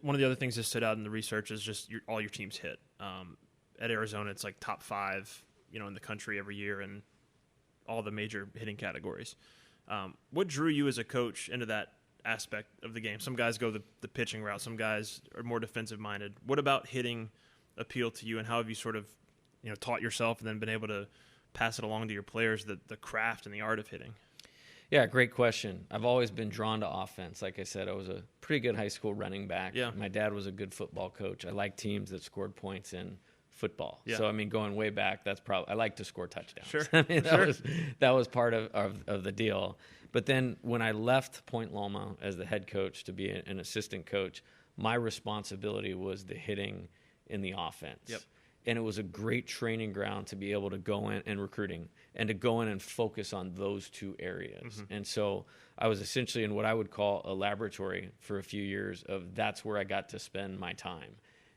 one of the other things that stood out in the research is just all your teams hit. At Arizona, it's like top 5, in the country every year in all the major hitting categories. What drew you as a coach into that aspect of the game? Some guys go the pitching route. Some guys are more defensive-minded. What about hitting appealed to you, and how have you sort of taught yourself and then been able to pass it along to your players, the craft and the art of hitting? Yeah, great question. I've always been drawn to offense. Like I said, I was a pretty good high school running back. Yeah. My dad was a good football coach. I like teams that scored points in football. Yeah. So, going way back, I like to score touchdowns. Sure. That was part of the deal. But then when I left Point Loma as the head coach to be an assistant coach, my responsibility was the hitting in the offense. Yep. And it was a great training ground to be able to go in and recruiting and to go in and focus on those 2 areas. Mm-hmm. And so I was essentially in what I would call a laboratory for a few years that's where I got to spend my time.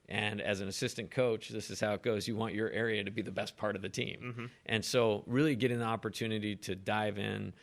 And as an assistant coach, this is how it goes. You want your area to be the best part of the team. Mm-hmm. And so really getting the opportunity to dive in,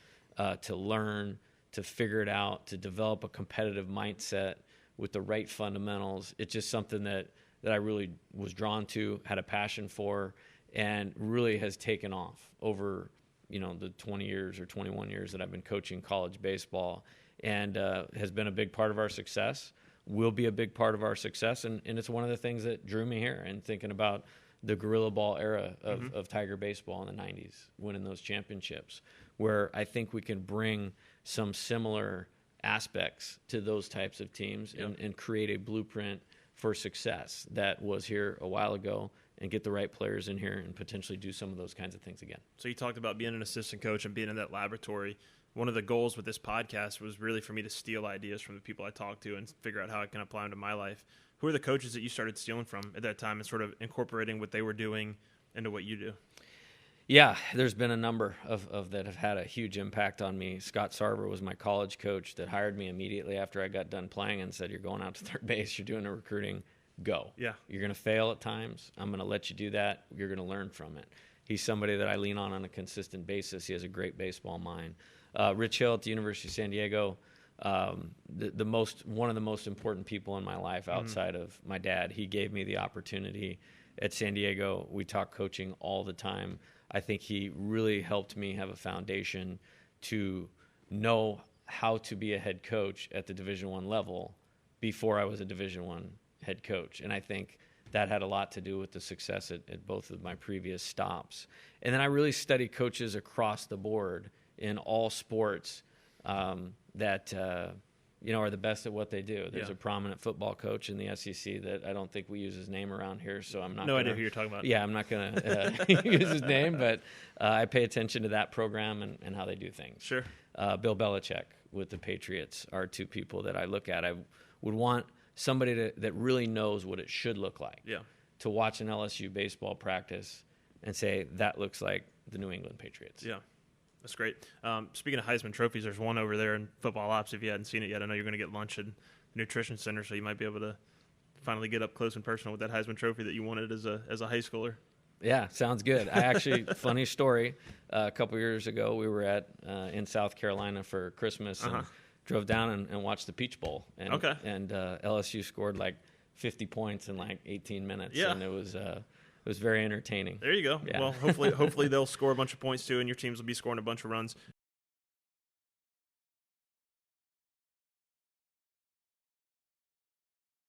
to learn, to figure it out, to develop a competitive mindset with the right fundamentals, it's just something that I really was drawn to, had a passion for, and really has taken off over, the 20 years or 21 years that I've been coaching college baseball, and has been a big part of our success, will be a big part of our success, and it's one of the things that drew me here, and thinking about the gorilla ball era of Tiger baseball in the 90s, winning those championships, where I think we can bring some similar aspects to those types of teams. Yep. and create a blueprint for success that was here a while ago, and get the right players in here and potentially do some of those kinds of things again. So you talked about being an assistant coach and being in that laboratory. One of the goals with this podcast was really for me to steal ideas from the people I talk to and figure out how I can apply them to my life. Who are the coaches that you started stealing from at that time and sort of incorporating what they were doing into what you do? Yeah, there's been a number of that have had a huge impact on me. Scott Sarver was my college coach that hired me immediately after I got done playing and said, "You're going out to third base. You're doing the recruiting. Go. Yeah. You're going to fail at times. I'm going to let you do that. You're going to learn from it." He's somebody that I lean on a consistent basis. He has a great baseball mind. Rich Hill at the University of San Diego, one of the most important people in my life outside of my dad. He gave me the opportunity at San Diego. We talk coaching all the time. I think he really helped me have a foundation to know how to be a head coach at the Division I level before I was a Division I head coach. And I think that had a lot to do with the success at both of my previous stops. And then I really studied coaches across the board in all sports that are the best at what they do. There's a prominent football coach in the SEC that I don't think we use his name around here, so I'm not. No idea who you're talking about. Yeah, I'm not going to use his name, but I pay attention to that program and how they do things. Sure. Bill Belichick with the Patriots are 2 people that I look at. I would want somebody that really knows what it should look like. Yeah. To watch an LSU baseball practice and say that looks like the New England Patriots. Yeah. That's great. Speaking of Heisman trophies, there's one over there in Football Ops. If you hadn't seen it yet, I know you're going to get lunch at the Nutrition Center, so you might be able to finally get up close and personal with that Heisman trophy that you wanted as a high schooler. Yeah, sounds good. I actually, funny story, a couple years ago, we were in South Carolina for Christmas and drove down and watched the Peach Bowl. And, and LSU scored like 50 points in like 18 minutes. Yeah. And it was very entertaining. There you go. Yeah. Well, hopefully they'll score a bunch of points too, and your teams will be scoring a bunch of runs.